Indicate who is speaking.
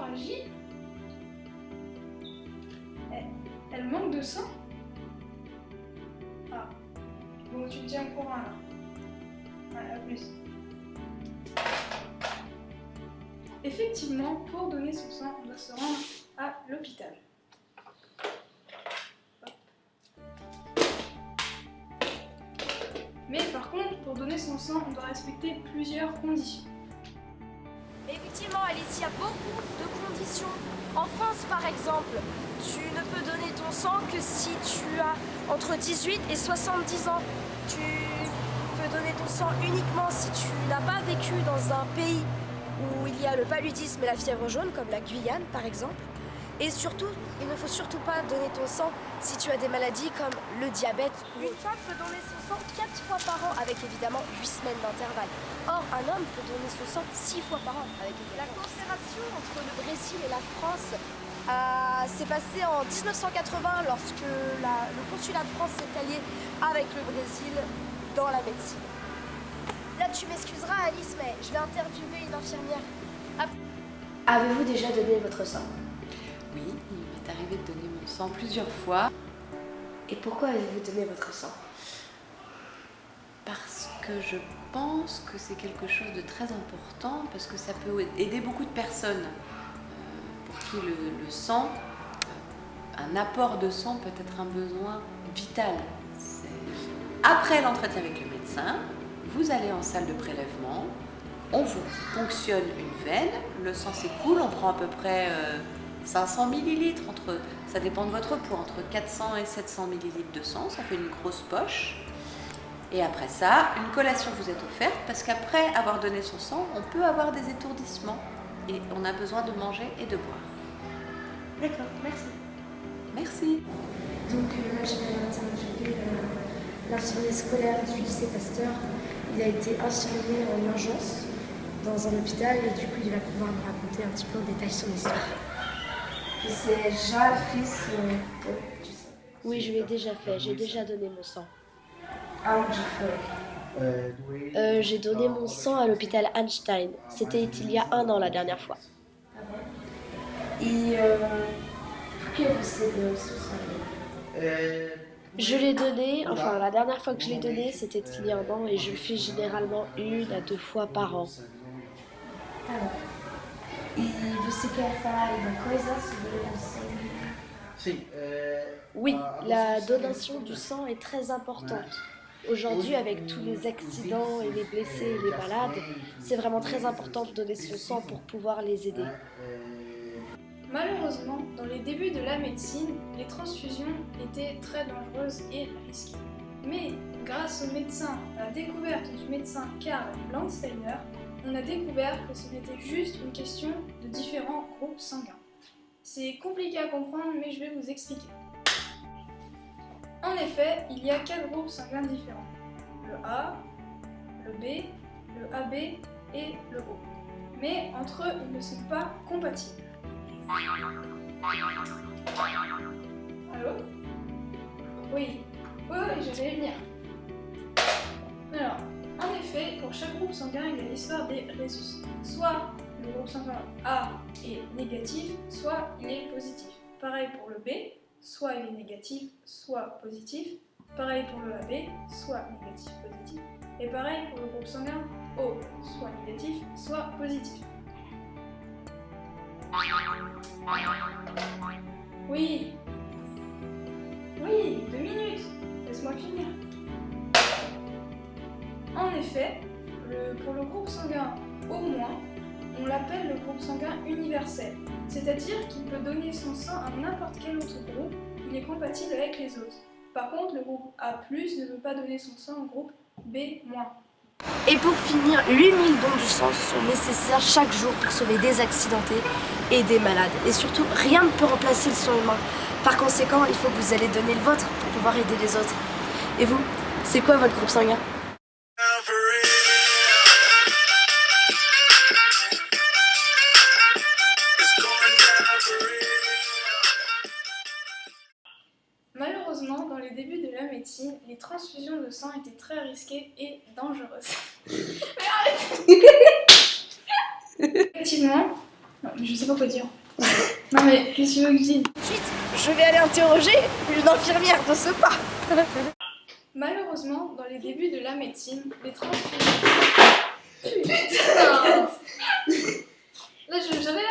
Speaker 1: l'hémorragie. Elle manque de sang. Ah, bon, tu me tiens au courant là. Ouais, à plus. Effectivement, pour donner son sang, on doit se rendre à l'hôpital. Mais par contre, pour donner son sang, on doit respecter plusieurs conditions.
Speaker 2: Effectivement, Alice, il y a beaucoup de conditions. En France, par exemple, tu ne peux donner ton sang que si tu as entre 18 et 70 ans. Tu peux donner ton sang uniquement si tu n'as pas vécu dans un pays où il y a le paludisme et la fièvre jaune, comme la Guyane, par exemple. Et surtout, il ne faut surtout pas donner ton sang si tu as des maladies comme le diabète. Une femme peut donner son sang 4 fois par an avec évidemment 8 semaines d'intervalle. Or, un homme peut donner son sang 6 fois par an avec évidemment. La coopération entre le Brésil et la France s'est passée en 1980 lorsque le consulat de France s'est allié avec le Brésil dans la médecine. Là, tu m'excuseras, Alice, mais je vais interviewer une infirmière. Avez-vous déjà donné votre sang ?
Speaker 3: Oui, il m'est arrivé de donner mon sang plusieurs fois.
Speaker 2: Et pourquoi avez-vous donné votre sang?
Speaker 3: Parce que je pense que c'est quelque chose de très important, parce que ça peut aider beaucoup de personnes pour qui le sang, un apport de sang peut être un besoin vital. Après l'entretien avec le médecin, vous allez en salle de prélèvement, on vous ponctionne une veine, le sang s'écoule, on prend à peu près 500 ml, ça dépend de votre poids, entre 400 et 700 ml de sang, ça fait une grosse poche. Et après ça, une collation vous est offerte, parce qu'après avoir donné son sang, on peut avoir des étourdissements et on a besoin de manger et de boire.
Speaker 2: D'accord, merci.
Speaker 3: Merci.
Speaker 4: Donc là, je vais interviewer l'infirmier scolaire du lycée Pasteur. Il a été infirmier en urgence dans un hôpital et du coup, il va pouvoir me raconter un petit peu en détail son histoire. C'est Jean, fils de...
Speaker 2: Oui, je l'ai déjà fait, j'ai déjà donné mon sang.
Speaker 4: Ah, j'ai fait.
Speaker 2: J'ai donné mon sang à l'hôpital Einstein. C'était il y a 1 an la dernière fois.
Speaker 4: Et pourquoi vous êtes sous
Speaker 2: Je l'ai donné, enfin la dernière fois que je l'ai donné, c'était il y a 1 an et je le fais généralement 1 à 2 fois par an.
Speaker 4: E você quer falar uma coisa sobre o sangue?
Speaker 2: Oui, la donation du sang est très importante. Aujourd'hui, avec tous les accidents et les blessés et les malades, c'est vraiment très important de donner son sang pour pouvoir les aider.
Speaker 1: Malheureusement, dans les débuts de la médecine, les transfusions étaient très dangereuses et risquées. Mais grâce au médecin, à la découverte du médecin Karl Landsteiner, on a découvert que ce n'était juste une question de différents groupes sanguins. C'est compliqué à comprendre, mais je vais vous expliquer. En effet, il y a 4 groupes sanguins différents. Le A, le B, le AB et le O. Mais entre eux, ils ne sont pas compatibles. Allô? Oui, j'allais venir. Alors, en effet, pour chaque groupe sanguin, il y a l'histoire des rhésus. Soit le groupe sanguin A est négatif, soit il est positif. Pareil pour le B, soit il est négatif, soit positif. Pareil pour le AB, soit négatif, positif. Et pareil pour le groupe sanguin O, soit négatif, soit positif. Oui, 2 minutes, laisse-moi finir. En effet, pour le groupe sanguin O-, on l'appelle le groupe sanguin universel, c'est-à-dire qu'il peut donner son sang à n'importe quel autre groupe, il est compatible avec les autres. Par contre, le groupe A+, ne peut pas donner son sang au groupe B-.
Speaker 2: Et pour finir, 8000 dons du sang sont nécessaires chaque jour pour sauver des accidentés et des malades. Et surtout, rien ne peut remplacer le sang humain. Par conséquent, il faut que vous allez donner le vôtre pour pouvoir aider les autres. Et vous, c'est quoi votre groupe sanguin ?
Speaker 1: Malheureusement, dans les débuts de la médecine, les transfusions de sang étaient très risquées et dangereuses. Mais arrête. Effectivement, Non, mais je sais pas quoi dire. Non mais qu'est-ce que tu veux que je dise?
Speaker 2: Ensuite, je vais aller interroger une infirmière de ce pas.
Speaker 1: Malheureusement, dans les débuts de la médecine, les transfusions... Putain. Là, j'avais